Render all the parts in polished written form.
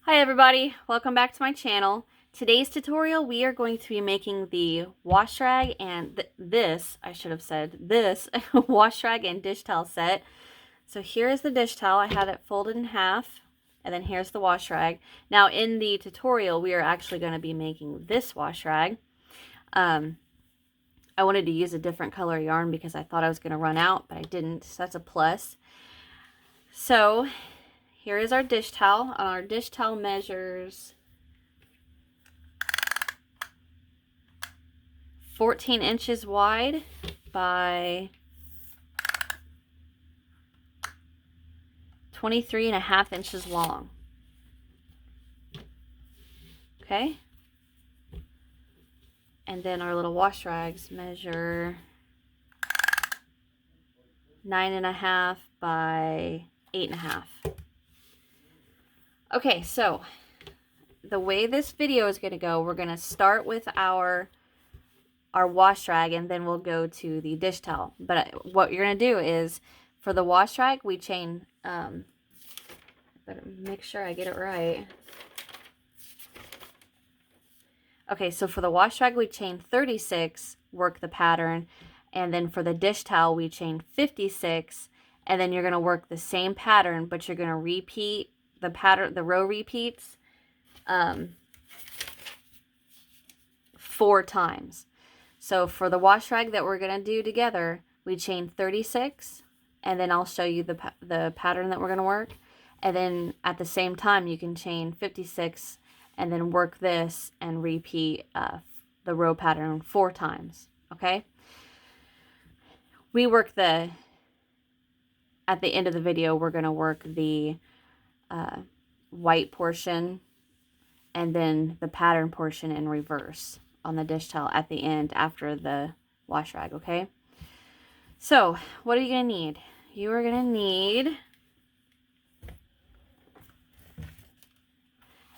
Hi everybody, welcome back to my channel. Today's tutorial we are going to be making the washrag and this washrag and dish towel set. So here is the dish towel. I had it folded in half, and then here's the washrag. Now in the tutorial we are actually going to be making this washrag. I wanted to use a different color yarn because I thought I was going to run out, but I didn't, so that's a plus. So here is our dish towel. Our dish towel measures 14 inches wide by 23.5 inches long. Okay. And then our little wash rags measure 9.5 by 8.5. Okay, so the way this video is going to go, we're going to start with our wash rag, and then we'll go to the dish towel. But what you're going to do is, for the wash rag, we chain, better make sure I get it right. Okay, so for the wash rag, we chain 36, work the pattern, and then for the dish towel, we chain 56, and then you're going to work the same pattern, but you're going to repeat the pattern, the row repeats, 4 times. So for the wash rag that we're going to do together, we chain 36, and then I'll show you the pattern that we're going to work. And then at the same time, you can chain 56 and then work this and repeat the row pattern 4 times. Okay? We work at the end of the video, we're going to work the white portion and then the pattern portion in reverse on the dish towel at the end after the wash rag, okay? So, what are you going to need? You are going to need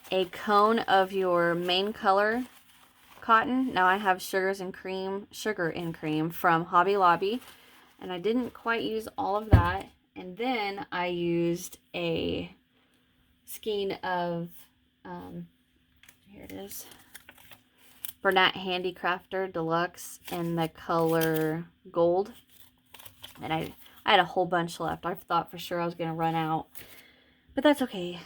a cone of your main color cotton. Now I have sugar and cream from Hobby Lobby, and I didn't quite use all of that. And then I used a skein of, here it is, Bernat Handicrafter Deluxe in the color gold. And I had a whole bunch left. I thought for sure I was going to run out, but that's okay.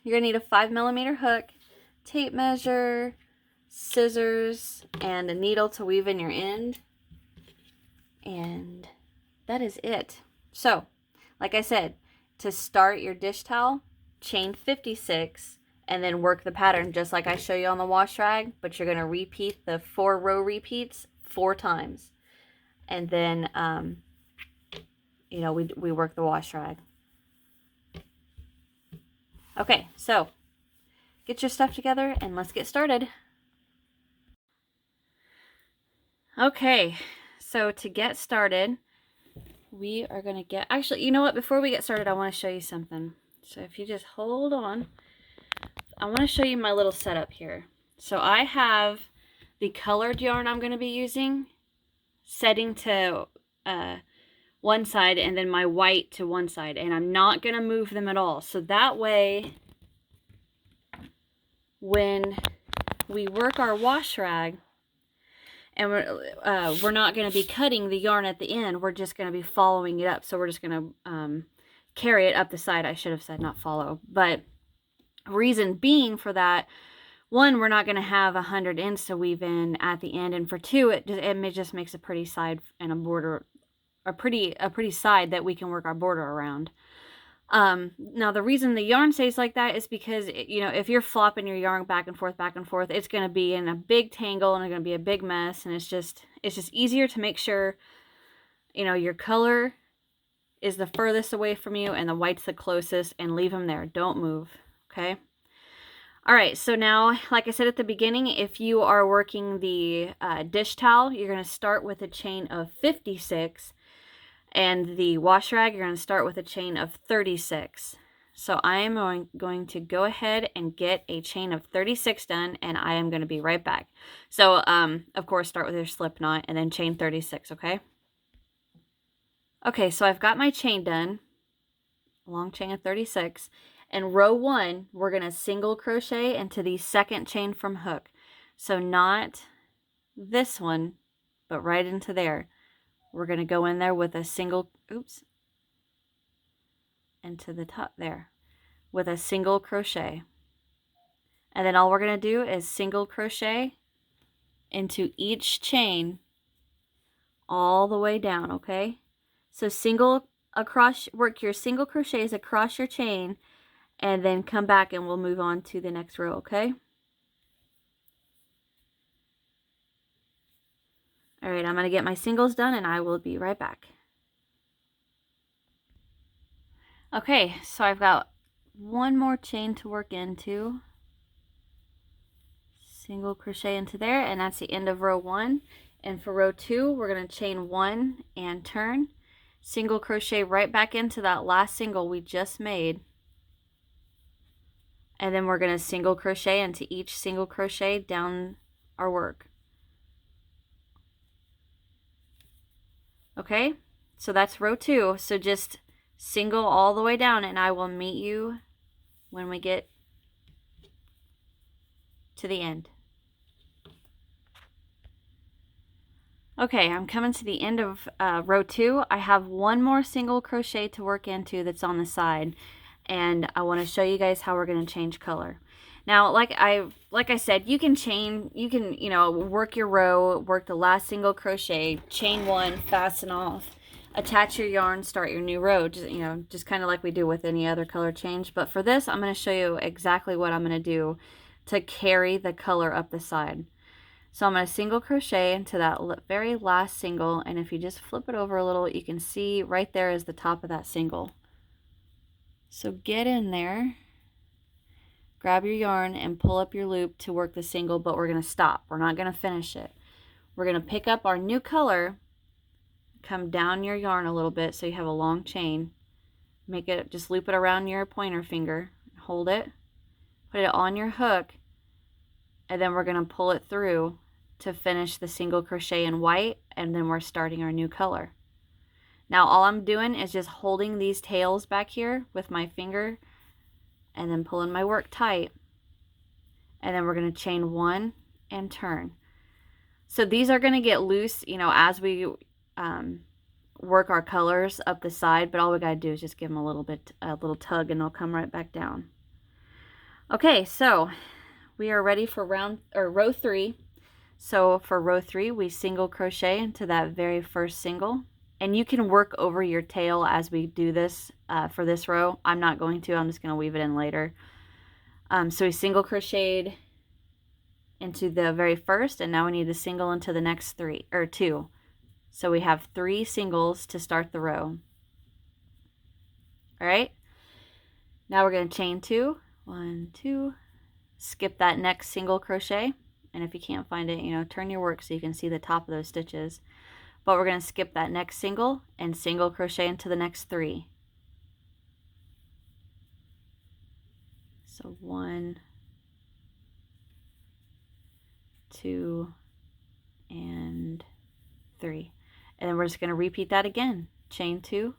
You're going to need a 5mm hook, tape measure, scissors, and a needle to weave in your end. And that is it. So, like I said, to start your dish towel, chain 56 and then work the pattern just like I show you on the wash rag, but you're going to repeat the 4 row repeats 4 times. And then, you know, we work the wash rag. Okay, so get your stuff together and let's get started. Okay, so to get started, we are going to get, actually, you know what, before we get started, I want to show you something. So if you just hold on, I want to show you my little setup here. So I have the colored yarn I'm going to be using setting to one side, and then my white to one side, and I'm not going to move them at all. So that way, when we work our wash rag, and we're not going to be cutting the yarn at the end, we're just going to be following it up. So we're just going to carry it up the side. I should have said not follow, but reason being for that, one, we're not going to have 100 ends to weave in at the end, and for two, it just makes a pretty side and a border, a pretty side that we can work our border around. Now the reason the yarn stays like that is because, you know, if you're flopping your yarn back and forth, it's going to be in a big tangle and it's going to be a big mess, and it's just easier to make sure, you know, your color is the furthest away from you and the white's the closest, and leave them there. Don't move. Okay. All right. So now, like I said at the beginning, if you are working the dish towel, you're going to start with a chain of 56. And the wash rag, you're going to start with a chain of 36. So I am going to go ahead and get a chain of 36 done, and I am going to be right back. So, of course, start with your slip knot and then chain 36, okay? Okay, so I've got my chain done, long chain of 36, And row 1, we're going to single crochet into the second chain from hook. So not this one, but right into there. We're going to go in there with a single, oops, into the top there with a single crochet. And then all we're going to do is single crochet into each chain all the way down, okay? So single across, work your single crochets across your chain, and then come back and we'll move on to the next row, okay? All right, I'm going to get my singles done and I will be right back. Okay, so I've got one more chain to work into. Single crochet into there, and that's the end of row 1. And for row 2, we're going to chain 1 and turn. Single crochet right back into that last single we just made. And then we're going to single crochet into each single crochet down our work. Okay, so that's row 2. So just single all the way down, and I will meet you when we get to the end. Okay, I'm coming to the end of row 2. I have one more single crochet to work into that's on the side, and I want to show you guys how we're going to change color. Now, like I said, you can work your row, work the last single crochet, chain 1, fasten off, attach your yarn, start your new row, just kind of like we do with any other color change. But for this, I'm going to show you exactly what I'm going to do to carry the color up the side. So I'm going to single crochet into that very last single, and if you just flip it over a little, you can see right there is the top of that single. So get in there, grab your yarn and pull up your loop to work the single, but we're going to stop. We're not going to finish it. We're going to pick up our new color, come down your yarn a little bit so you have a long chain. Just loop it around your pointer finger, hold it, put it on your hook, and then we're going to pull it through to finish the single crochet in white, and then we're starting our new color. Now all I'm doing is just holding these tails back here with my finger and then pulling my work tight, and then we're going to chain 1 and turn. So these are going to get loose, as we work our colors up the side, but all we got to do is just give them a little tug, and they'll come right back down. Okay, so we are ready for row 3. So for row 3, we single crochet into that very first single, and you can work over your tail as we do this for this row. I'm not going to, I'm just going to weave it in later. So we single crocheted into the very first, and now we need to single into the next 2. So we have 3 singles to start the row. All right, now we're going to chain 2, 1, 2, skip that next single crochet. And if you can't find it, turn your work so you can see the top of those stitches. But we're going to skip that next single and single crochet into the next 3. So 1, 2, and 3. And then we're just going to repeat that again. Chain 2,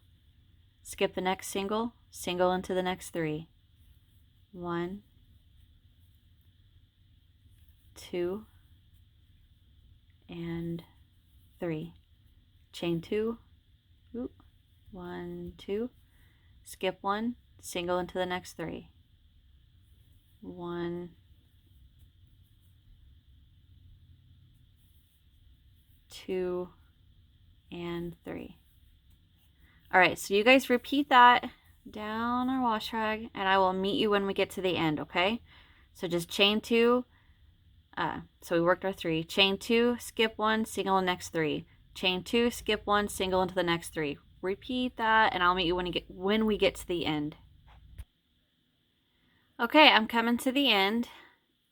skip the next single, single into the next 3. 1, 2, and 3. Chain 2, 1, 2, skip 1, single into the next 3. 1, 2, and 3. All right, so you guys repeat that down our wash rag, and I will meet you when we get to the end, okay? So just chain 2. So we worked our 3. Chain 2, skip 1, single in the next 3. Chain 2, skip 1, single into the next 3. Repeat that, and I'll meet you when we get to the end. Okay, I'm coming to the end.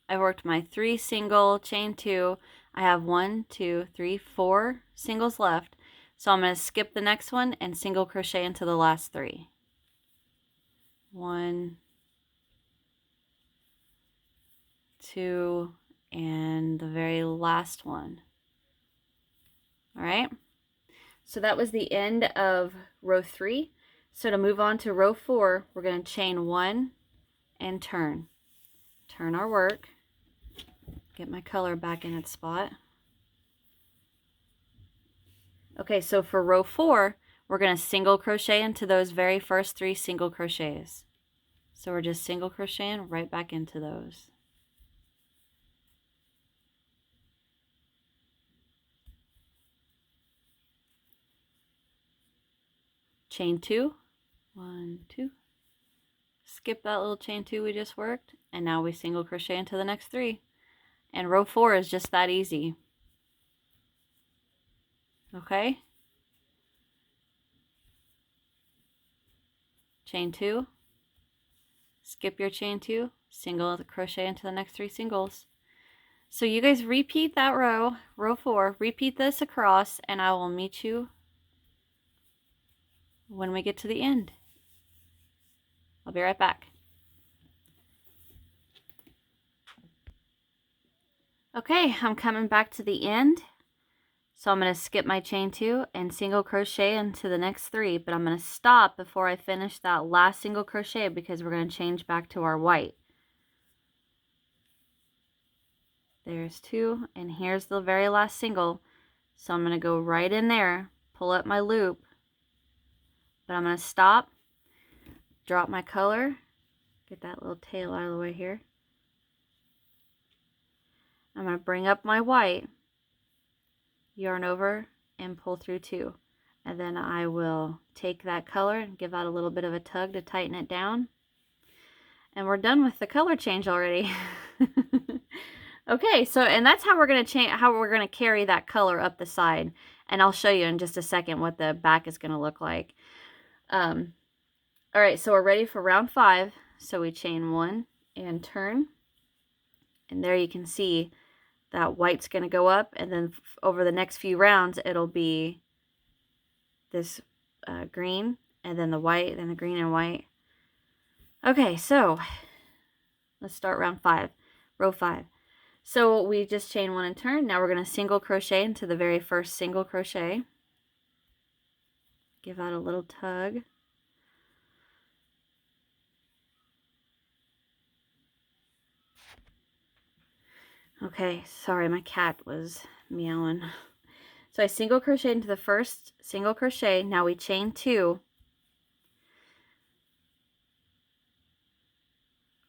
I worked my 3 single, chain 2. I have 1, 2, 3, 4 singles left. So I'm going to skip the next one and single crochet into the last 3. 1, 2, and the very last one. All right, so that was the end of row 3. So to move on to row 4, we're going to chain 1 and turn. Turn our work. Get my color back in its spot. Okay, so for row 4, we're going to single crochet into those very first 3 single crochets. So we're just single crocheting right back into those. Chain 2, 1, 2. Skip that little chain 2 we just worked, and now we single crochet into the next 3. And row 4 is just that easy. Okay? Chain 2, skip your chain 2, single crochet into the next 3 singles. So you guys repeat that row, row 4, repeat this across, and I will meet you when we get to the end. I'll be right back. Okay, I'm coming back to the end. So I'm going to skip my chain 2 and single crochet into the next 3, but I'm going to stop before I finish that last single crochet because we're going to change back to our white. There's 2, and here's the very last single. So I'm going to go right in there, pull up my loop, but I'm going to stop, drop my color, get that little tail out of the way here. I'm going to bring up my white, yarn over, and pull through 2. And then I will take that color and give that a little bit of a tug to tighten it down. And we're done with the color change already. Okay, so and that's how we're going to carry that color up the side. And I'll show you in just a second what the back is going to look like. All right, so we're ready for round 5. So we chain 1 and turn. And there you can see that white's going to go up, and then over the next few rounds it'll be this green, and then the white, then the green and white. Okay, so let's start round 5, row 5. So we just chain 1 and turn. Now we're going to single crochet into the very first single crochet. Give that a little tug. Okay, sorry, my cat was meowing. So I single crochet into the first single crochet. Now we chain 2.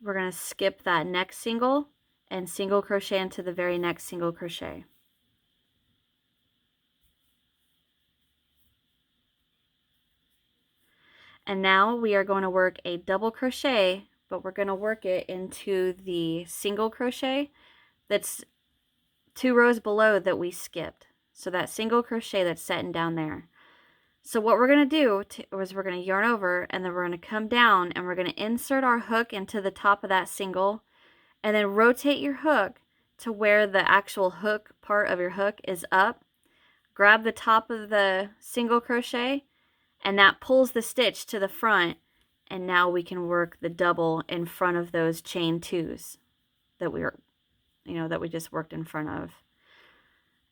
We're going to skip that next single and single crochet into the very next single crochet. And now we are going to work a double crochet, but we're going to work it into the single crochet that's 2 rows below that we skipped. So that single crochet that's setting down there. So what we're going to do is we're going to yarn over, and then we're going to come down and we're going to insert our hook into the top of that single, and then rotate your hook to where the actual hook part of your hook is up. Grab the top of the single crochet, and that pulls the stitch to the front, and now we can work the double in front of those chain 2s that we just worked in front of.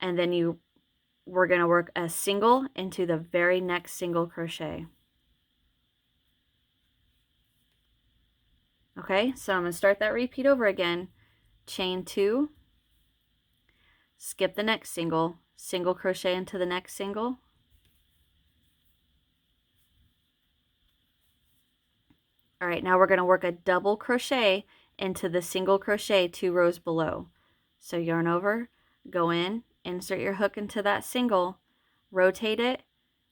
And then we're going to work a single into the very next single crochet. Okay, so I'm going to start that repeat over again. Chain 2, skip the next single, single crochet into the next single. All right, now we're going to work a double crochet into the single crochet 2 rows below. So yarn over, go in, insert your hook into that single, rotate it,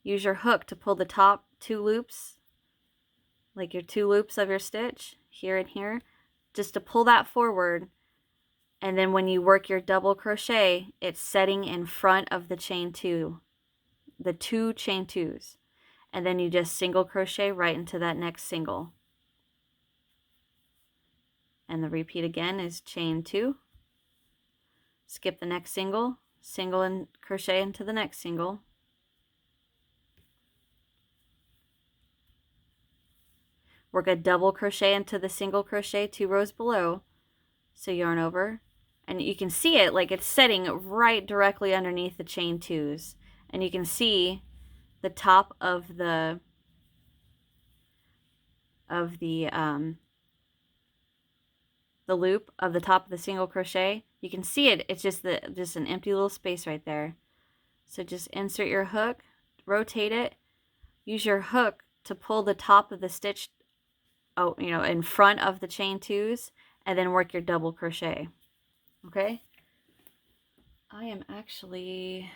use your hook to pull the top 2 loops, like your 2 loops of your stitch, here and here, just to pull that forward. And then when you work your double crochet, it's setting in front of the chain 2, the 2 chain 2s. And then you just single crochet right into that next single. And the repeat again is chain 2, skip the next single, single and crochet into the next single. Work a double crochet into the single crochet 2 rows below. So yarn over, and you can see it like it's setting right directly underneath the chain 2s. And you can see the top of the the loop of the top of the single crochet, you can see it. It's just an empty little space right there. So just insert your hook, rotate it, use your hook to pull the top of the stitch out, you know, in front of the chain twos, and then work your double crochet. Okay? I am actually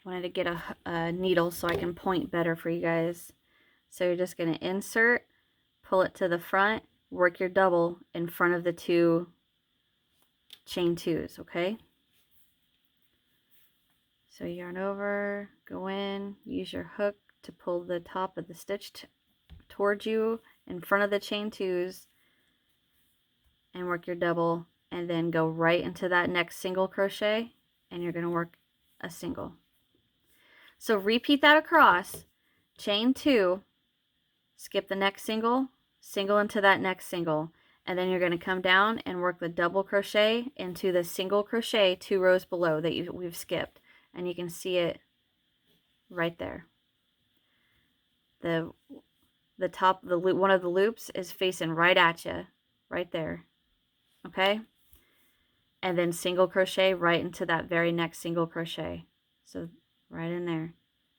wanted to get a needle so I can point better for you guys. So you're just going to insert, pull it to the front, work your double in front of the two chain twos, okay? So yarn over, go in, use your hook to pull the top of the stitch towards you in front of the chain twos, and work your double, and then go right into that next single crochet, and you're going to work a single. So repeat that across, chain two, skip the next single, single into that next single, and then you're going to come down and work the double crochet into the single crochet 2 rows below that we've skipped, and you can see it right there. The top of the loop, one of the loops is facing right at you, right there. Okay? And then single crochet right into that very next single crochet. So right in there.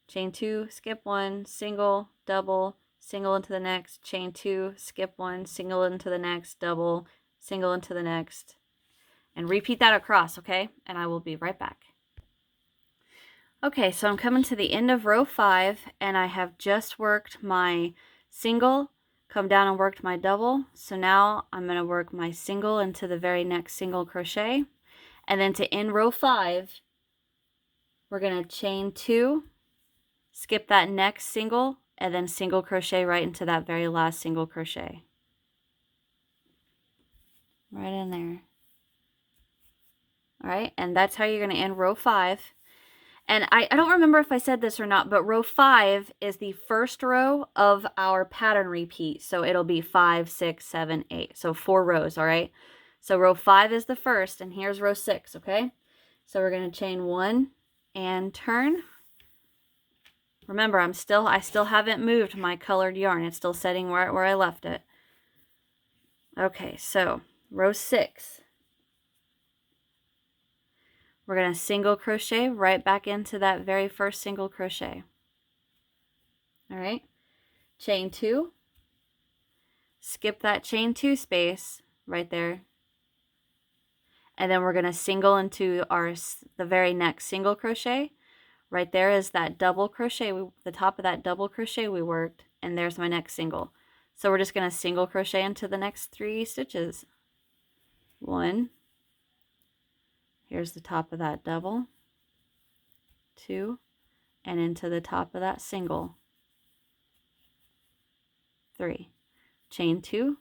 Chain 2, skip 1, single, double, single into the next, chain 2, skip 1, single into the next, double, single into the next. And repeat that across, okay? And I will be right back. Okay, so I'm coming to the end of row 5, and I have just worked my single, come down and worked my double. So now I'm going to work my single into the very next single crochet. And then to end row 5, we're going to chain 2, skip that next single, and then single crochet right into that very last single crochet. Right in there. All right, and that's how you're going to end row 5. And I don't remember if I said this or not, but row 5 is the first row of our pattern repeat. So it'll be 5, 6, 7, 8. So 4 rows, all right? So row 5 is the first, and here's row 6, okay? So we're going to chain 1 and turn. Remember, I still haven't moved my colored yarn. It's still setting where I left it. Okay, so row 6. We're going to single crochet right back into that very first single crochet. All right, chain 2, skip that chain 2 space right there, and then we're going to single into the very next single crochet. Right there is that double crochet, the top of that double crochet we worked, and there's my next single. So we're just going to single crochet into the next 3 stitches. 1, here's the top of that double, 2, and into the top of that single, 3. Chain 2,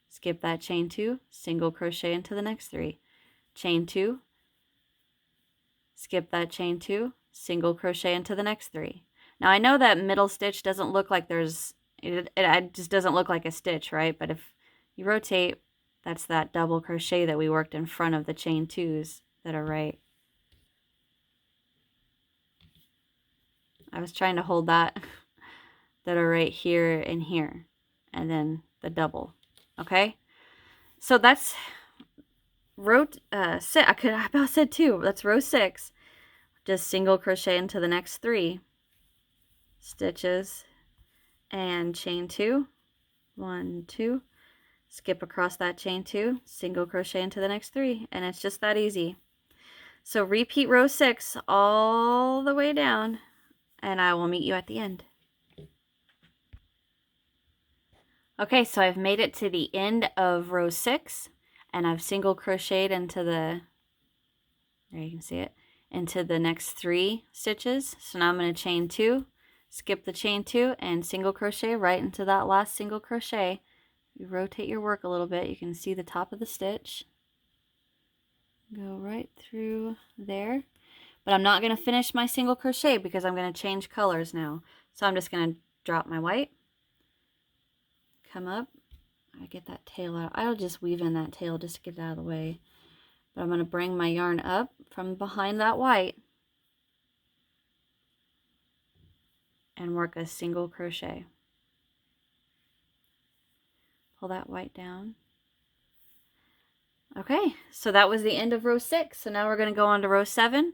skip that chain 2, single crochet into the next 3. Chain 2, skip that chain 2, single crochet into the next 3. Now I know that middle stitch doesn't look like it just doesn't look like a stitch, right? But if you rotate, that's that double crochet that we worked in front of the chain 2s that are right. I was trying to hold that are right here and here, and then the double. Okay, so that's row 6. I about said 2. That's row 6. Just single crochet into the next 3 stitches and chain 2, 1, 2, skip across that chain 2, single crochet into the next 3, and it's just that easy. So repeat row 6 all the way down, and I will meet you at the end. Okay, so I've made it to the end of row 6, and I've single crocheted into there you can see it, into the next 3 stitches. So now I'm going to chain 2, skip the chain 2, and single crochet right into that last single crochet. You rotate your work a little bit, you can see the top of the stitch. Go right through there. But I'm not going to finish my single crochet because I'm going to change colors now. So I'm just going to drop my white, come up, I get that tail out. I'll just weave in that tail just to get it out of the way. But I'm going to bring my yarn up from behind that white and work a single crochet. Pull that white down. Okay, so that was the end of row 6. So now we're going to go on to row 7.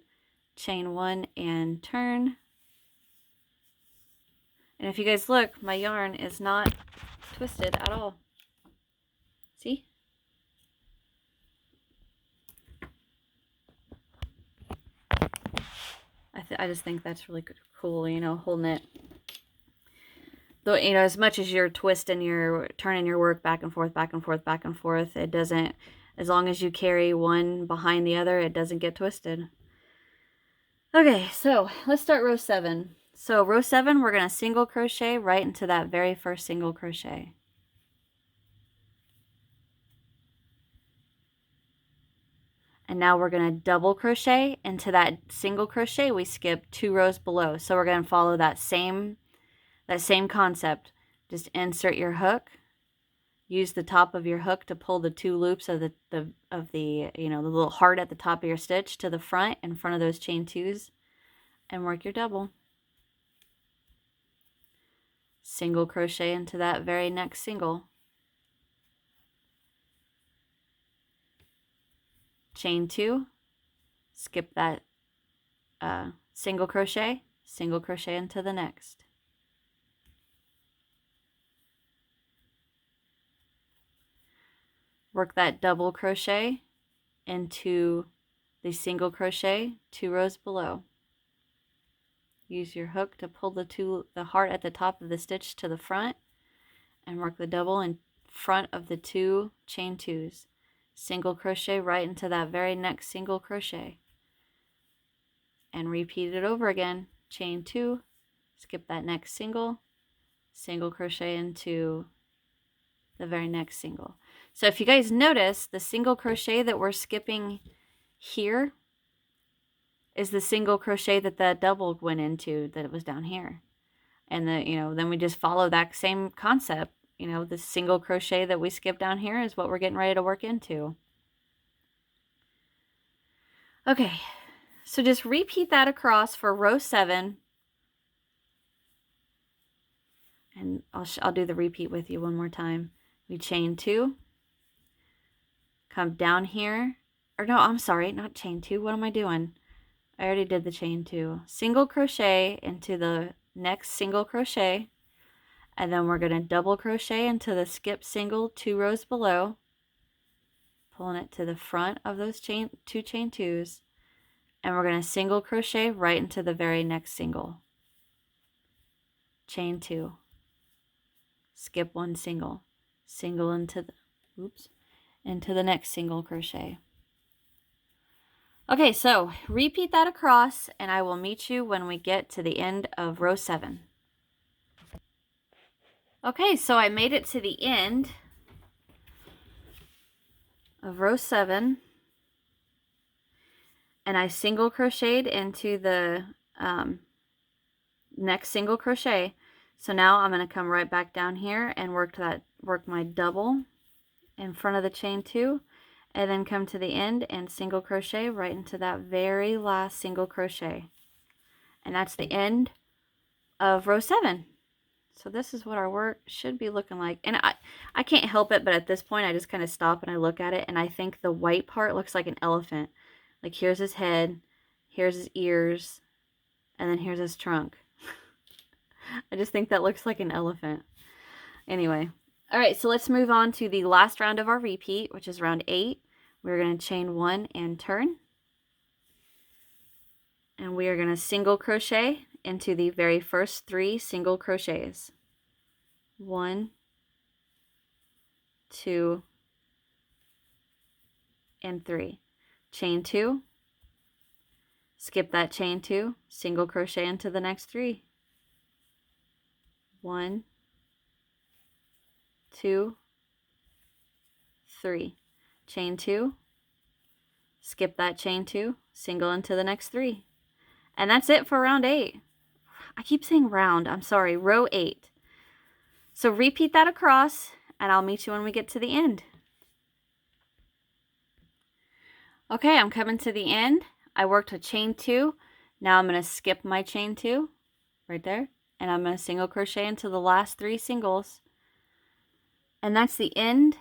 Chain 1 and turn. And if you guys look, my yarn is not twisted at all. See? I just think that's really cool, you know, holding it. Though, you know, as much as you're twisting turning your work back and forth, back and forth, back and forth, it doesn't, as long as you carry one behind the other, it doesn't get twisted. Okay, so let's start row 7. So row 7, we're going to single crochet right into that very first single crochet. And now we're going to double crochet into that single crochet we skipped 2 rows below. So we're going to follow that same concept. Just insert your hook. Use the top of your hook to pull the 2 loops of the you know, the little heart at the top of your stitch to the front in front of those chain 2s, and work your double. Single crochet into that very next single. Chain 2, skip that single crochet into the next. Work that double crochet into the single crochet 2 rows below. Use your hook to pull the heart at the top of the stitch to the front, and work the double in front of the 2 chain 2s. Single crochet right into that very next single crochet, and repeat it over again. Chain 2, skip that next single crochet into the very next single. So if you guys notice, the single crochet that we're skipping here is the single crochet that double went into, that it was down here. And you know, then we just follow that same concept. You know, the single crochet that we skipped down here is what we're getting ready to work into. Okay, so just repeat that across for row 7. And I'll do the repeat with you one more time. We chain 2, come down here, or no, I'm sorry, not chain 2. What am I doing? I already did the chain 2. Single crochet into the next single crochet, and then we're going to double crochet into the skip single 2 rows below, pulling it to the front of those 2 chain 2s, and we're going to single crochet right into the very next single. Chain 2, skip 1 single into the next single crochet. Okay, so repeat that across, and I will meet you when we get to the end of row 7. Okay, so I made it to the end of row 7, and I single crocheted into the next single crochet. So now I'm going to come right back down here and work my double in front of the chain 2, and then come to the end and single crochet right into that very last single crochet. And that's the end of row 7. So this is what our work should be looking like. And I can't help it, but at this point I just kind of stop and I look at it, and I think the white part looks like an elephant. Like, here's his head, here's his ears, and then here's his trunk. I just think that looks like an elephant. Anyway. Alright, so let's move on to the last round of our repeat, which is round 8. We're going to chain 1 and turn. And we are going to single crochet into the very first 3 single crochets. 1, 2, and 3. Chain 2. Skip that chain 2, single crochet into the next 3. 1, 2, 3. Chain 2, skip that chain 2, single into the next 3. And that's it for round 8. I keep saying round, I'm sorry, row 8. So repeat that across, and I'll meet you when we get to the end. Okay, I'm coming to the end. I worked a chain 2. Now I'm going to skip my chain 2 right there, and I'm going to single crochet into the last 3 singles. And that's the end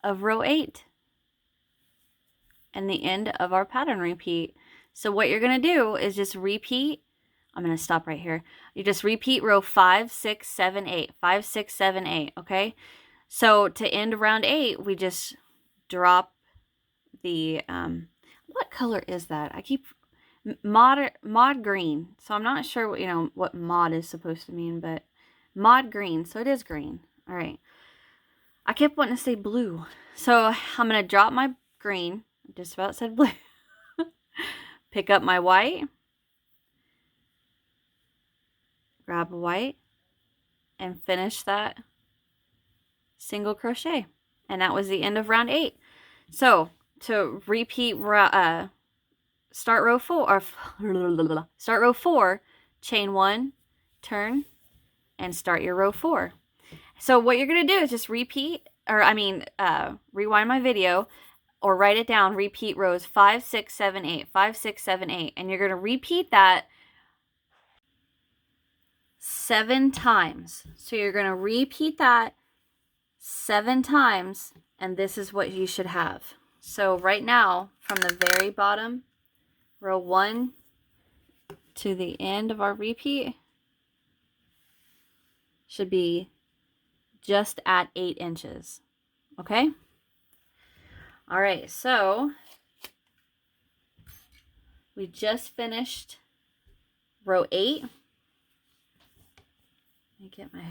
of row 8 and the end of our pattern repeat. So what you're going to do is just repeat. I'm going to stop right here. You just repeat row 5, 6, 7, 8, 5, 6, 7, 8. Okay. So to end round 8, we just drop the, what color is that? I keep mod green. So I'm not sure what, what mod is supposed to mean, but mod green. So it is green. All right. I kept wanting to say blue. So I'm going to drop my green. I just about said blue. Pick up my white. Grab a white. And finish that single crochet. And that was the end of round 8. So to repeat, start row 4, start row 4, chain 1, turn, and start your row 4. So what you're going to do is just repeat, rewind my video or write it down, repeat rows 5, 6, 7, 8, 5, 6, 7, 8. And you're going to repeat that 7 times. So you're going to repeat that 7 times, and this is what you should have. So right now, from the very bottom, row 1 to the end of our repeat should be just at 8 inches. Okay? All right, so we just finished row 8. Let me get my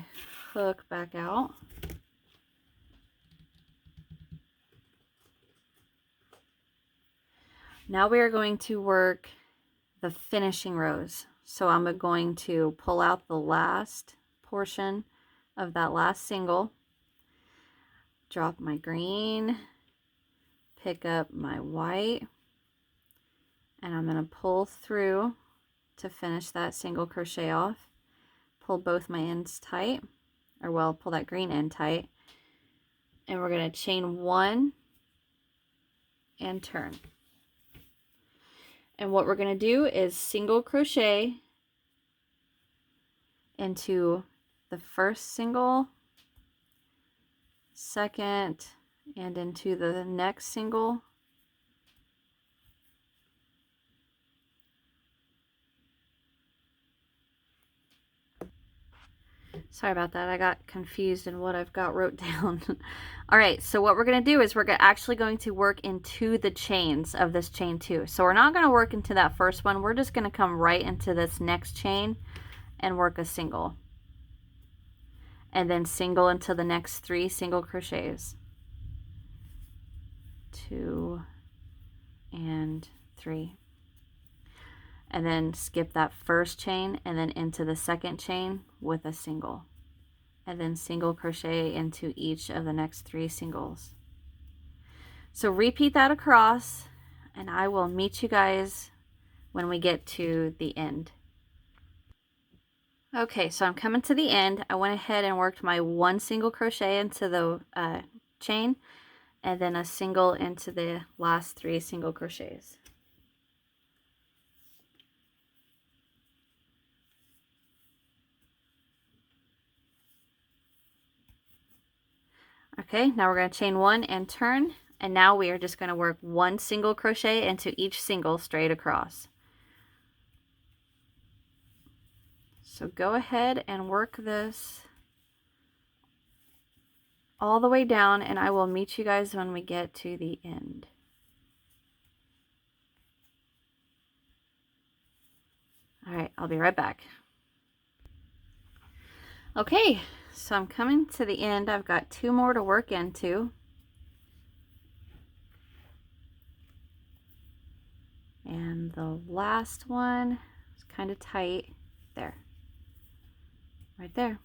hook back out. Now we are going to work the finishing rows. So I'm going to pull out the last portion of that last single, drop my green, pick up my white, and I'm going to pull through to finish that single crochet off. Pull both my ends tight, or well, pull that green end tight, and we're going to chain 1 and turn. And what we're going to do is single crochet into the first single, second, and into the next single. Sorry about that. I got confused in what I've got wrote down. All right, so what we're going to do is we're actually going to work into the chains of this chain 2. So we're not going to work into that first one. We're just going to come right into this next chain and work a single. And then single into the next 3 single crochets. 2 and 3. And then skip that first chain and then into the second chain with a single. And then single crochet into each of the next 3 singles. So repeat that across, and I will meet you guys when we get to the end. Okay, so I'm coming to the end. I went ahead and worked my 1 single crochet into the chain, and then a single into the last 3 single crochets. Okay, now we're going to chain 1 and turn, and now we are just going to work 1 single crochet into each single straight across. So go ahead and work this all the way down, and I will meet you guys when we get to the end. All right, I'll be right back. Okay, so I'm coming to the end. I've got 2 more to work into. And the last one is kind of tight there. Right there.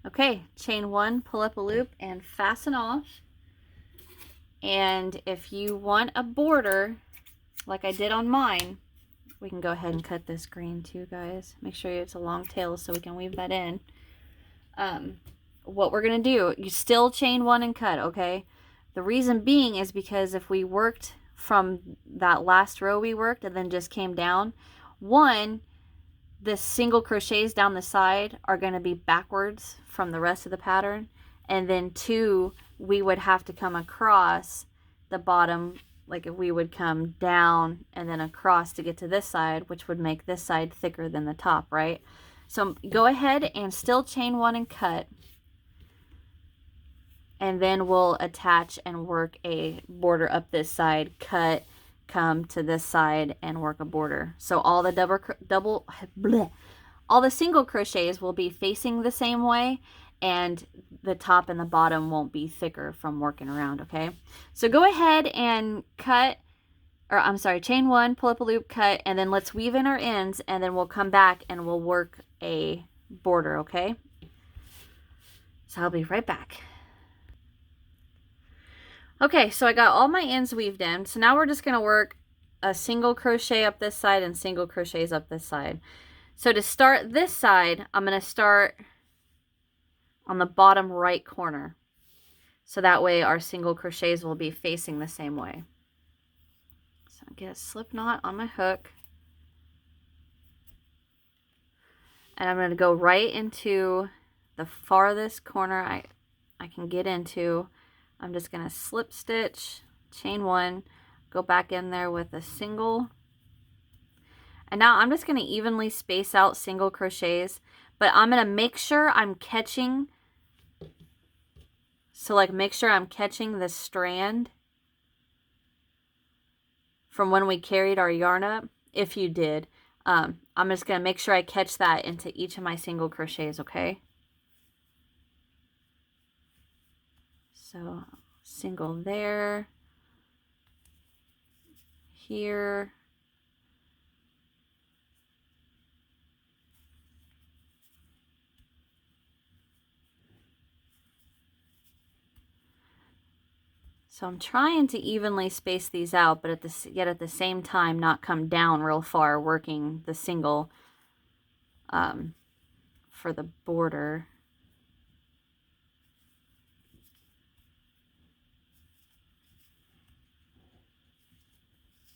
Okay, chain 1, pull up a loop and fasten off. And if you want a border like I did on mine, we can go ahead and cut this green too, guys. Make sure it's a long tail so we can weave that in. What we're going to do, you still chain 1 and cut, okay? The reason being is because if we worked from that last row we worked and then just came down, one, the single crochets down the side are going to be backwards from the rest of the pattern, and then 2 we would have to come across the bottom, like if we would come down and then across to get to this side, which would make this side thicker than the top, right? So go ahead and still chain 1 and cut, and then we'll attach and work a border up this side, cut, come to this side and work a border. So all the all the single crochets will be facing the same way, and the top and the bottom won't be thicker from working around, okay? So go ahead and cut, or I'm sorry, chain 1, pull up a loop, cut, and then let's weave in our ends, and then we'll come back and we'll work a border, okay? So I'll be right back. Okay, so I got all my ends weaved in. So now we're just going to work a single crochet up this side and single crochets up this side. So to start this side, I'm going to start on the bottom right corner. So that way our single crochets will be facing the same way. So I get a slip knot on my hook. And I'm going to go right into the farthest corner I can get into. I'm just going to slip stitch, chain 1, go back in there with a single. And now I'm just going to evenly space out single crochets, but I'm going to make sure I'm catching, so like make sure I'm catching the strand from when we carried our yarn up, if you did. I'm just going to make sure I catch that into each of my single crochets, okay? So single there, here, so I'm trying to evenly space these out, but yet at the same time not come down real far, working the single for the border.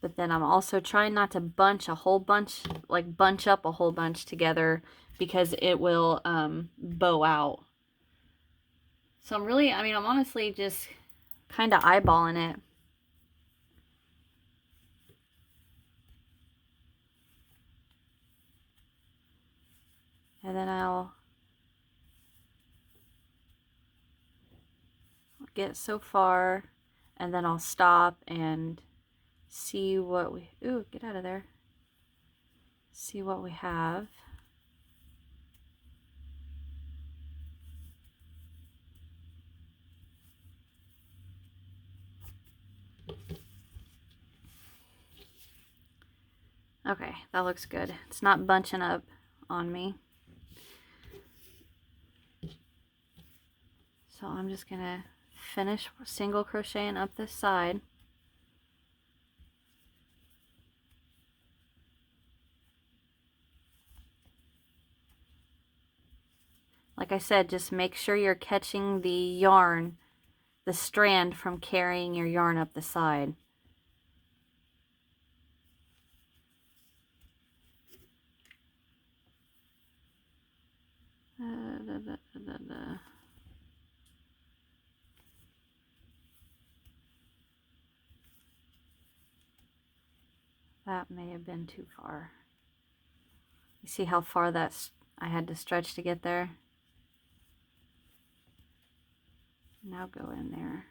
But then I'm also trying not to bunch a whole bunch, like bunch up a whole bunch together, because it will bow out. So I'm honestly just kind of eyeballing it. And then I'll get so far, and then I'll stop and see what we, ooh, get out of there. See what we have. Okay, that looks good. It's not bunching up on me. So I'm just gonna finish single crocheting up this side. Like I said, just make sure you're catching the yarn, the strand, from carrying your yarn up the side. That may have been too far. You see how far I had to stretch to get there? Now go in there.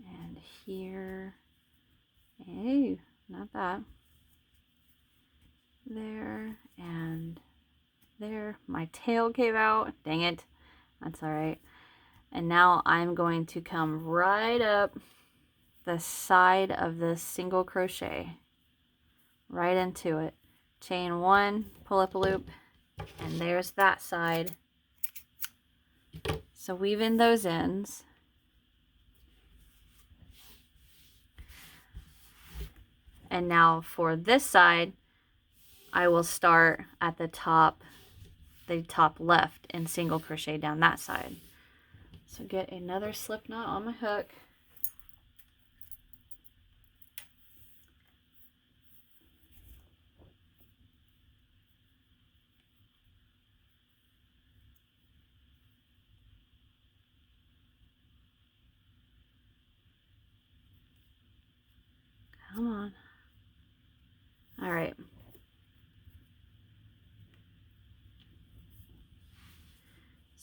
And here. Hey, not that. There and there. My tail came out. Dang it. That's alright. And now I'm going to come right up the side of this single crochet. Right into it. Chain 1, pull up a loop, and there's that side. So weave in those ends. And now for this side, I will start at the top left, and single crochet down that side. So get another slip knot on my hook.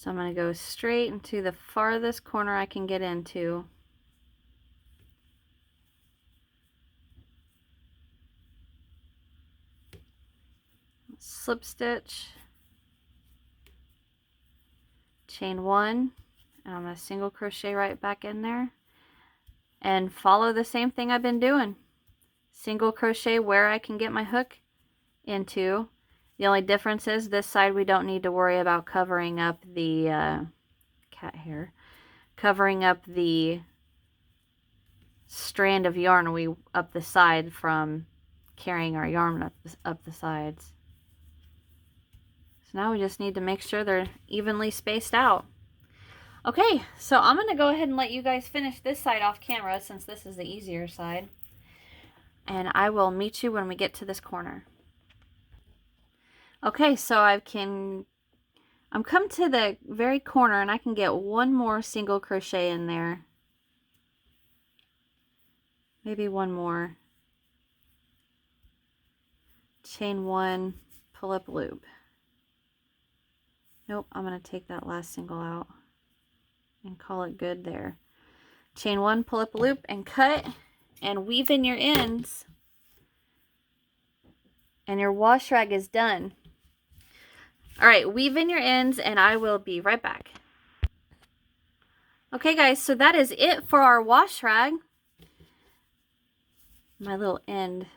So I'm going to go straight into the farthest corner I can get into. Slip stitch, chain 1, and I'm going to single crochet right back in there and follow the same thing I've been doing. Single crochet where I can get my hook into. The only difference is this side we don't need to worry about covering up the cat hair, covering up the strand of yarn up the side from carrying our yarn up the sides. So now we just need to make sure they're evenly spaced out. Okay, so I'm going to go ahead and let you guys finish this side off camera since this is the easier side. And I will meet you when we get to this corner. Okay, so I'm come to the very corner and I can get one more single crochet in there. Maybe one more. Chain 1, pull up loop. Nope, I'm going to take that last single out and call it good there. Chain 1, pull up a loop and cut and weave in your ends. And your wash rag is done. All right, weave in your ends and I will be right back. Okay guys, so that is it for our wash rag. My little end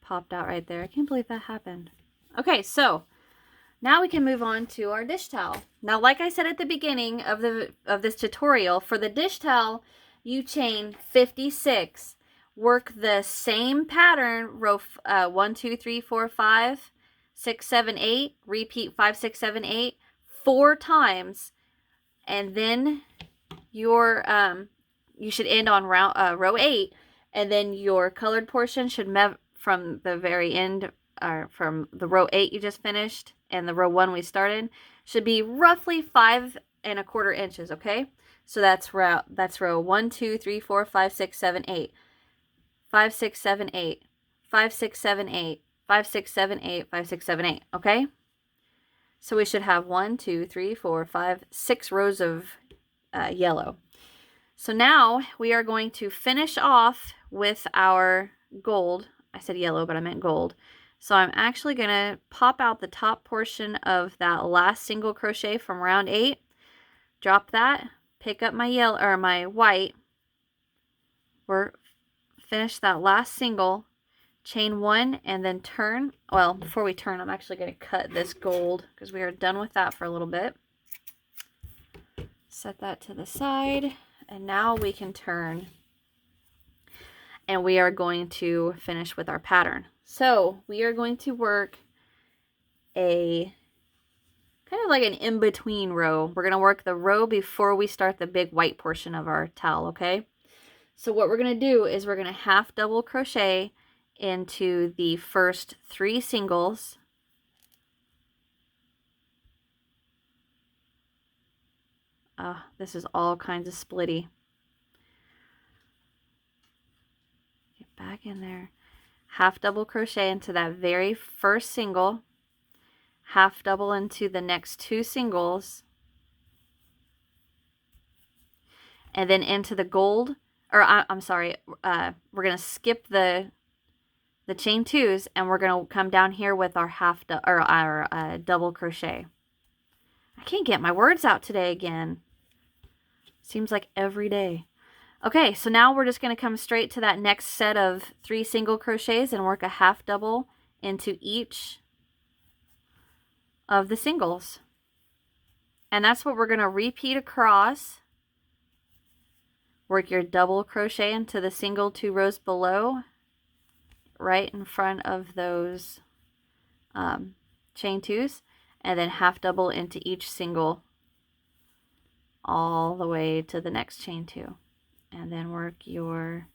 popped out right there. I can't believe that happened. Okay, so now we can move on to our dish towel. Now, like I said at the beginning of this tutorial, for the dish towel, you chain 56. Work the same pattern, row 1, 2, 3, 4, 5, 6, 7, 8. Repeat 5, 6, 7, 8 4 times, and then your you should end on row 8, and then your colored portion should from the very end, or from the row 8 you just finished and the row 1 we started, should be roughly 5¼ inches. Okay, so that's row 1, 2, 3, 4, 5, 6, 7, 8. 5, 6, 7, 8. 5, 6, 7, 8. 5, 6, 7, 8. 5, 6, 7, 8. Okay, so we should have 1, 2, 3, 4, 5, 6 rows of yellow. So now we are going to finish off with our gold. I said yellow, but I meant gold. So I'm actually going to pop out the top portion of that last single crochet from round 8. Drop that, pick up my yellow or my white. Finish that last single, chain 1, and then turn. Well, before we turn, I'm actually going to cut this gold because we are done with that for a little bit. Set that to the side, and now we can turn. And we are going to finish with our pattern. So we are going to work a kind of like an in-between row. We're going to work the row before we start the big white portion of our towel, okay? So what we're going to do is we're going to half double crochet into the first 3 singles. This is all kinds of splitty. Get back in there. Half double crochet into that very first single. Half double into the next 2 singles. And then into the gold. Or I'm sorry, we're going to skip the chain 2s, and we're going to come down here with our double crochet. I can't get my words out today again. Seems like every day. Okay, so now we're just going to come straight to that next set of 3 single crochets and work a half double into each of the singles. And that's what we're going to repeat across. Work your double crochet into the single 2 rows below, right in front of those chain 2s, and then half double into each single all the way to the next chain 2. And then work your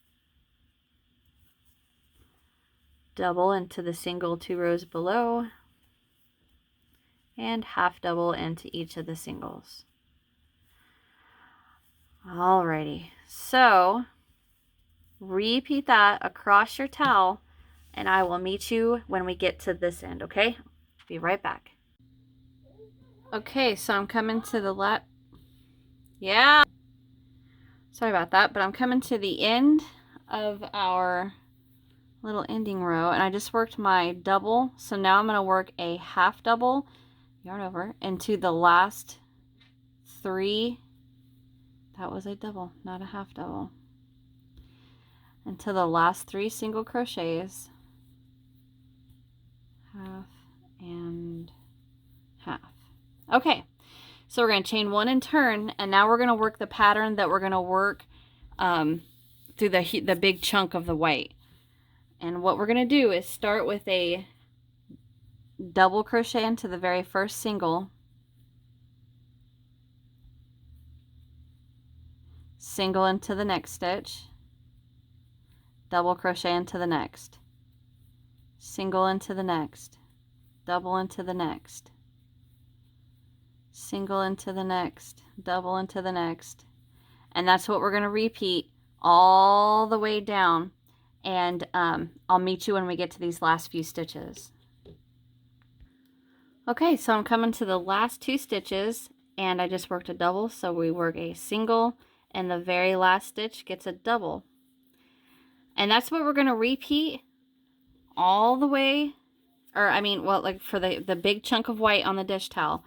double into the single 2 rows below, and half double into each of the singles. Alrighty, so repeat that across your towel, and I will meet you when we get to this end, okay? Be right back. Okay, so I'm coming to the yeah, sorry about that, but I'm coming to the end of our little ending row, and I just worked my double, so now I'm going to work a half double, yarn over, into the last 3. That was a double, not a half double. Into the last 3 single crochets, half and half. Okay, so we're going to chain 1 and turn, and now we're going to work the pattern that we're going to work through the big chunk of the white. And what we're going to do is start with a double crochet into the very first single, single into the next stitch, double crochet into the next, single into the next, double into the next, single into the next, double into the next. And that's what we're going to repeat all the way down. And I'll meet you when we get to these last few stitches. Okay, so I'm coming to the last 2 stitches, and I just worked a double, so we work a single, and the very last stitch gets a double. And that's what we're going to repeat all the way, or I mean, well, like for the big chunk of white on the dish towel.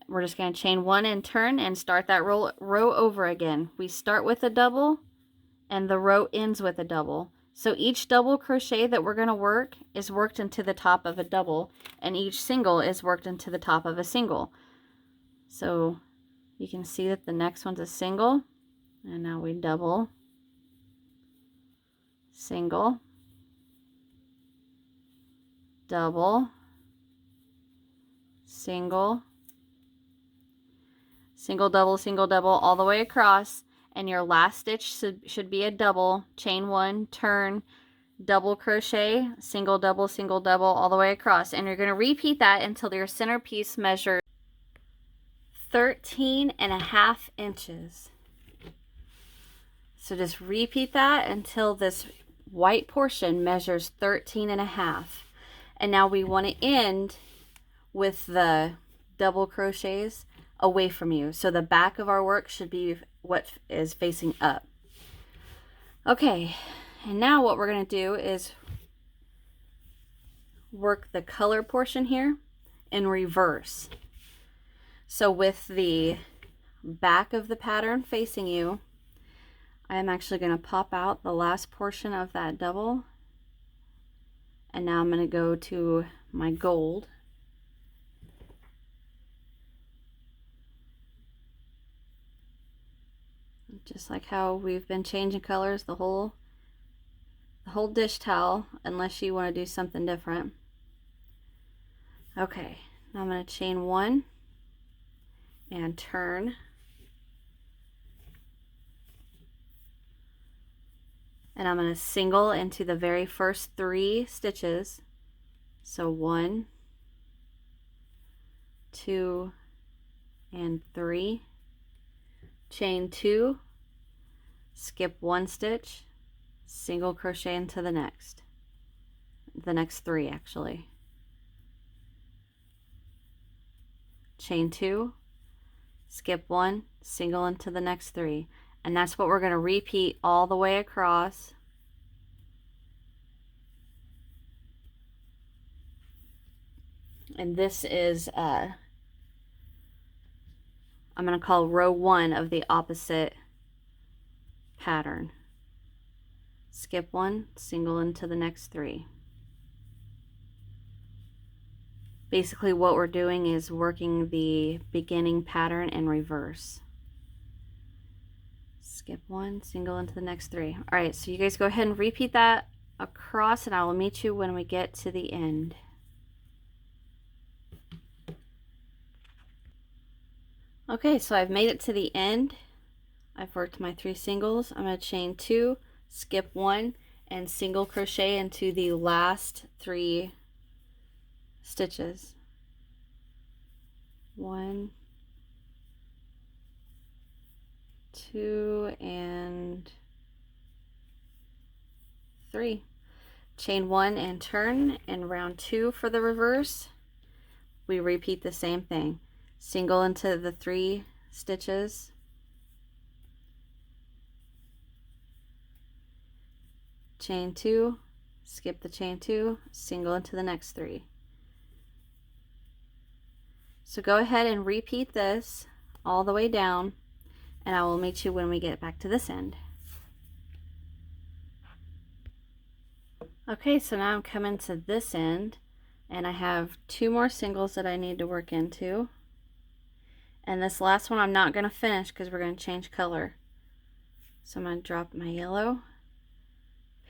We're just going to chain 1 and turn and start that row over again. We start with a double, and the row ends with a double. So each double crochet that we're going to work is worked into the top of a double, and each single is worked into the top of a single. So you can see that the next one's a single, and now we double, single, double, single, single, double, all the way across. And your last stitch should be a double, chain 1, turn, double crochet, single, double, all the way across. And you're going to repeat that until your centerpiece measures 13.5 inches. So just repeat that until this white portion measures 13.5. And now we want to end with the double crochets away from you. So the back of our work should be what is facing up. Okay, and now what we're going to do is work the color portion here in reverse. So with the back of the pattern facing you, I'm actually going to pop out the last portion of that double, and now I'm going to go to my gold. Just like how we've been changing colors the whole dish towel, unless you want to do something different. Okay, now I'm going to chain 1 and turn. And I'm going to single into the very first 3 stitches. So 1, 2, and 3. Chain 2, skip 1 stitch, single crochet into the next 3 actually. Chain 2, skip 1, single into the next 3. And that's what we're going to repeat all the way across. And this is I'm going to call row 1 of the opposite pattern. Skip 1, single into the next 3. Basically what we're doing is working the beginning pattern in reverse. Skip 1, single into the next 3. All right, so you guys go ahead and repeat that across, and I will meet you when we get to the end. Okay, so I've made it to the end. I've worked my 3 singles. I'm going to chain 2, skip 1, and single crochet into the last 3 stitches. 1, 2, and 3. Chain 1 and turn, and round 2 for the reverse. We repeat the same thing. single into the 3 stitches, chain 2, skip the chain 2, single into the next 3. So go ahead and repeat this all the way down, and I will meet you when we get back to this end. Okay, so now I'm coming to this end, and I have 2 more singles that I need to work into. And this last one I'm not going to finish because we're going to change color. So I'm going to drop my yellow,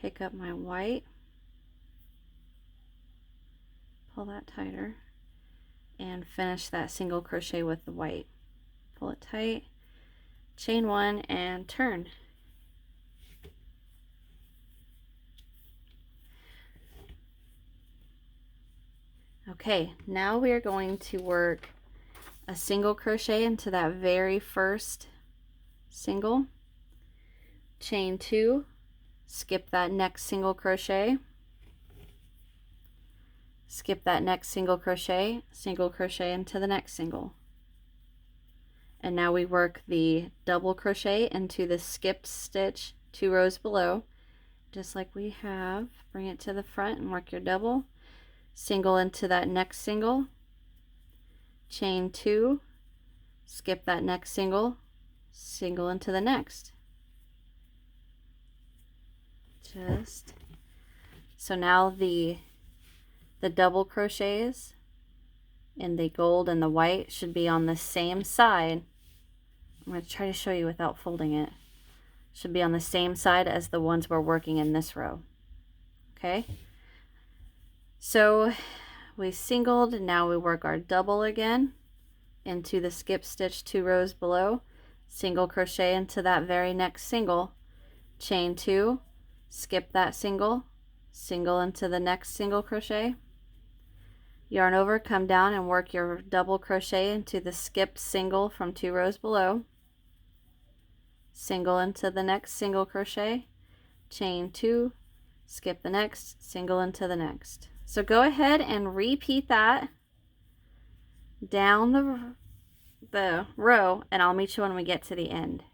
pick up my white, pull that tighter, and finish that single crochet with the white. Pull it tight, chain 1, and turn. Okay, now we are going to work a single crochet into that very first single, chain 2, skip that next single crochet, skip that next single crochet into the next single. And now we work the double crochet into the skipped stitch 2 rows below, just like we have. Bring it to the front and work your double, single into that next single, chain 2, skip that next single, single into the next. So now the double crochets in the gold and the white should be on the same side. I'm going to try to show you without folding it. Should be on the same side as the ones we're working in this row. Okay, so we singled, now we work our double again into the skip stitch 2 rows below, single crochet into that very next single, chain 2, skip that single, single into the next single crochet, yarn over, come down and work your double crochet into the skipped single from 2 rows below, single into the next single crochet, chain 2, skip the next, single into the next. So go ahead and repeat that down the row, and I'll meet you when we get to the end.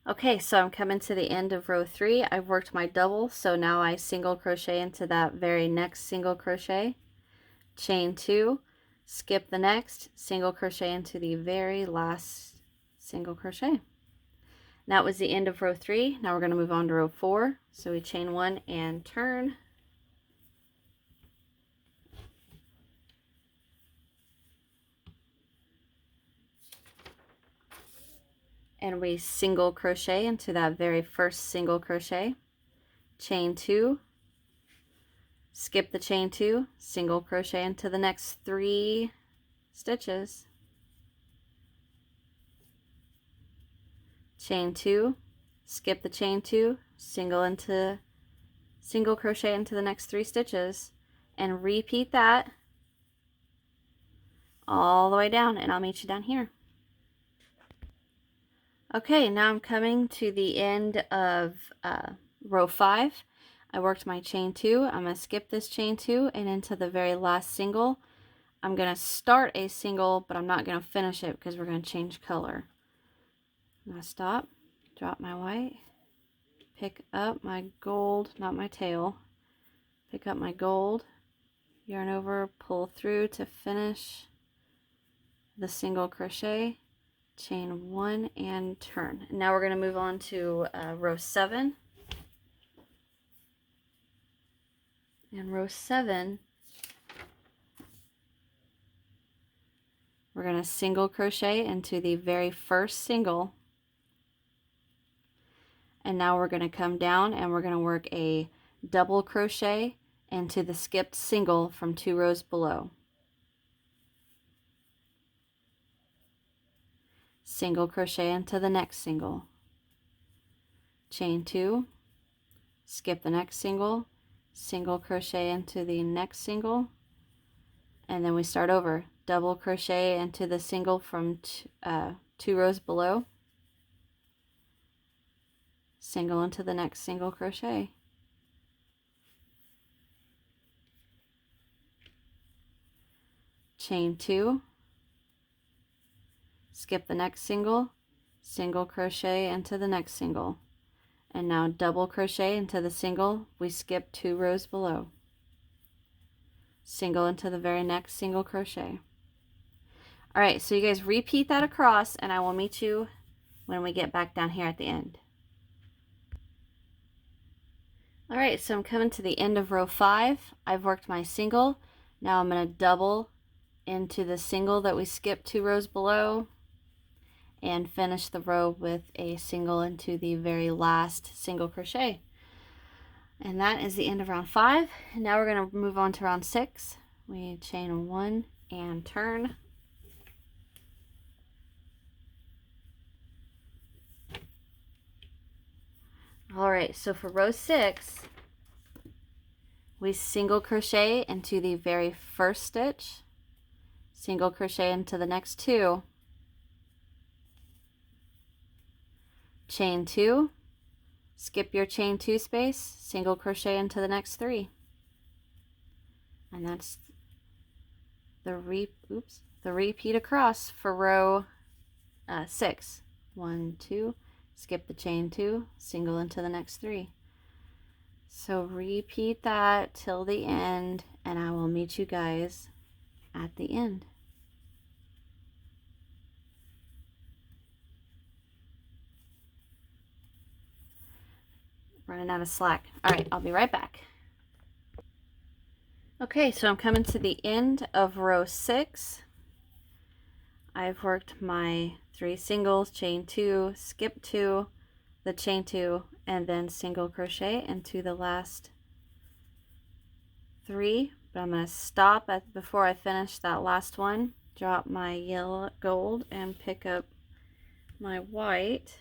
Okay, so I'm coming to the end of row 3. I've worked my double, so now I single crochet into that very next single crochet, chain 2, skip the next, single crochet into the very last single crochet. That was the end of row 3. Now we're going to move on to row 4. So we chain 1 and turn. And we single crochet into that very first single crochet, chain 2, skip the chain 2, single crochet into the next 3 stitches, chain 2, skip the chain 2, single crochet into the next 3 stitches, and repeat that all the way down, and I'll meet you down here. Okay, now I'm coming to the end of row 5. I worked my chain 2. I'm going to skip this chain 2 and into the very last single. I'm going to start a single, but I'm not going to finish it because we're going to change color. I'm going to stop, drop my white, pick up my gold, not my tail, pick up my gold, yarn over, pull through to finish the single crochet, chain 1 and turn. And now we're going to move on to row 7. And row 7, we're going to single crochet into the very first single, and now we're going to come down and we're going to work a double crochet into the skipped single from 2 rows below, single crochet into the next single, chain 2, skip the next single, single crochet into the next single, and then we start over, double crochet into the single from 2 rows below, single into the next single crochet, chain 2, skip the next single, single crochet into the next single, and now double crochet into the single we skipped 2 rows below, single into the very next single crochet. All right, so you guys repeat that across, and I will meet you when we get back down here at the end. All right, so I'm coming to the end of row 5. I've worked my single. Now I'm going to double into the single that we skipped 2 rows below and finish the row with a single into the very last single crochet. And that is the end of round 5. And now we're going to move on to round 6. We chain 1 and turn. All right, so for row 6, we single crochet into the very first stitch, single crochet into the next 2, chain 2, skip your chain 2 space, single crochet into the next 3. And that's the repeat across for row 6. 1, 2, skip the chain 2, single into the next 3. So repeat that till the end, and I will meet you guys at the end. Running out of slack. All right, I'll be right back. Okay, so I'm coming to the end of row 6. I've worked my 3 singles, chain 2, skip 2, the chain 2, and then single crochet into the last 3. But I'm going to stop before I finish that last one, drop my yellow gold, and pick up my white.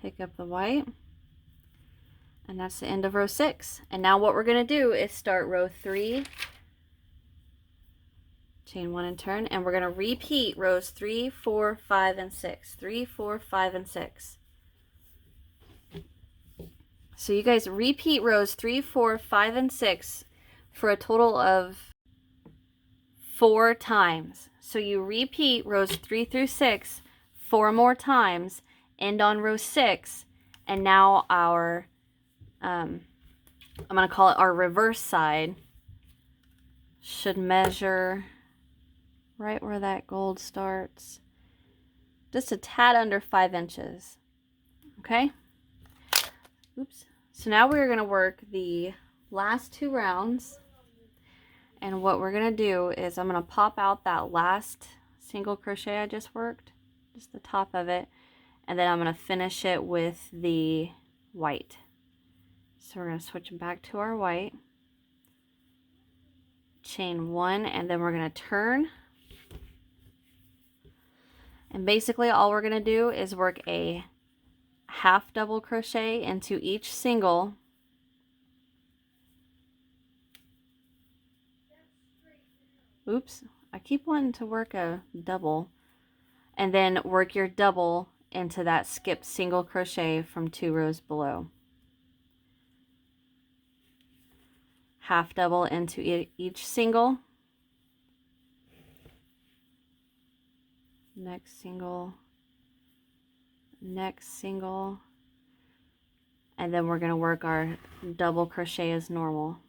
Pick up the white, and that's the end of row 6. And now what we're going to do is start row 3, chain 1 and turn, and we're going to repeat rows 3, 4, 5, and 6. 3, 4, 5, and 6. So you guys repeat rows 3, 4, 5, and 6 for a total of 4 times. So you repeat rows 3 through 6 4 more times, end on row 6, and now our I'm going to call it our reverse side should measure right where that gold starts, just a tad under 5 inches. Okay, oops. So now we're going to work the last 2 rounds, and what we're going to do is I'm going to pop out that last single crochet I just worked, just the top of it, and then I'm going to finish it with the white. So we're going to switch back to our white, chain 1, and then we're going to turn. And basically all we're going to do is work a half double crochet into each single, oops, I keep wanting to work a double, and then work your double into that skipped single crochet from 2 rows below. Half double into each single, next single, next single, and then we're going to work our double crochet as normal,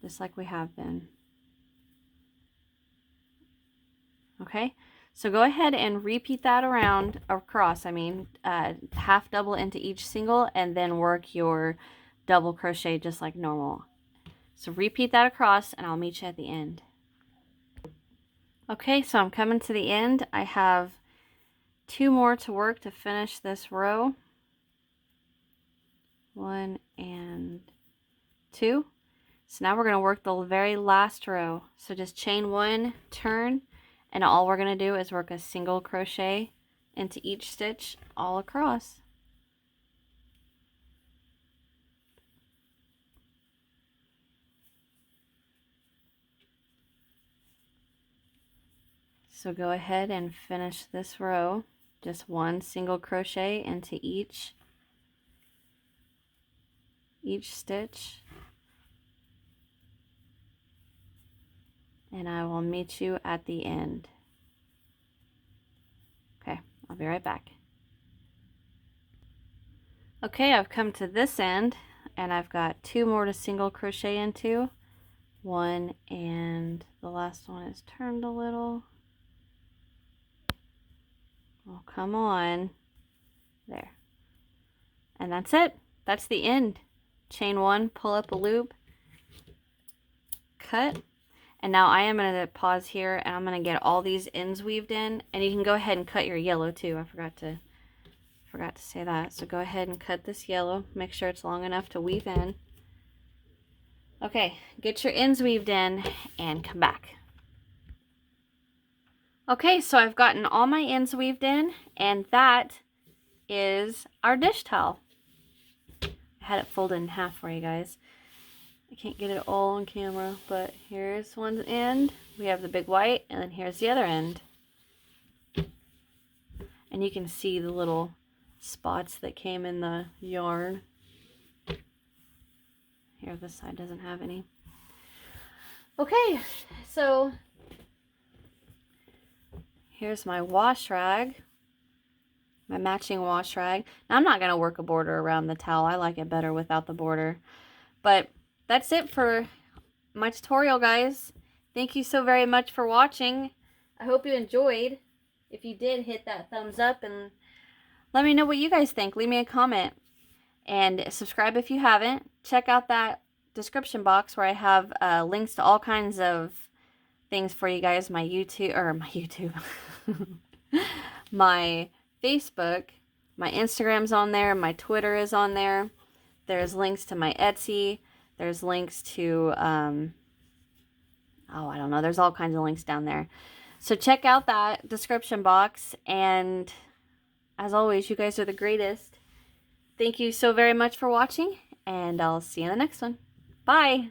just like we have been. Okay, so go ahead and repeat that around across, half double into each single, and then work your double crochet just like normal. So repeat that across, and I'll meet you at the end. Okay, so I'm coming to the end. I have 2 more to work to finish this row. 1 and 2. So now we're going to work the very last row. So just chain 1, turn, and all we're going to do is work a single crochet into each stitch all across. So go ahead and finish this row, just 1 single crochet into each each stitch. And I will meet you at the end. Okay, I'll be right back. Okay, I've come to this end and I've got 2 more to single crochet into. 1, and the last one is turned a little. Oh, come on. There. And that's it. That's the end. Chain 1, pull up a loop, cut. And now I am going to pause here and I'm going to get all these ends weaved in, and you can go ahead and cut your yellow too. I forgot to say that. So go ahead and cut this yellow. Make sure it's long enough to weave in. Okay, get your ends weaved in and come back. Okay, so I've gotten all my ends weaved in, and that is our dish towel. I had it folded in half for you guys. I can't get it all on camera, but here's one end. We have the big white, and then here's the other end. And you can see the little spots that came in the yarn. Here, this side doesn't have any. Okay, so here's my wash rag, my matching wash rag. Now, I'm not going to work a border around the towel. I like it better without the border. But that's it for my tutorial, guys. Thank you so very much for watching. I hope you enjoyed. If you did, hit that thumbs up and let me know what you guys think. Leave me a comment. And subscribe if you haven't. Check out that description box where I have links to all kinds of things for you guys. My YouTube, my Facebook, my Instagram's on there, my Twitter is on there. There's links to my Etsy. There's links to, I don't know. There's all kinds of links down there. So check out that description box. And as always, you guys are the greatest. Thank you so very much for watching, and I'll see you in the next one. Bye!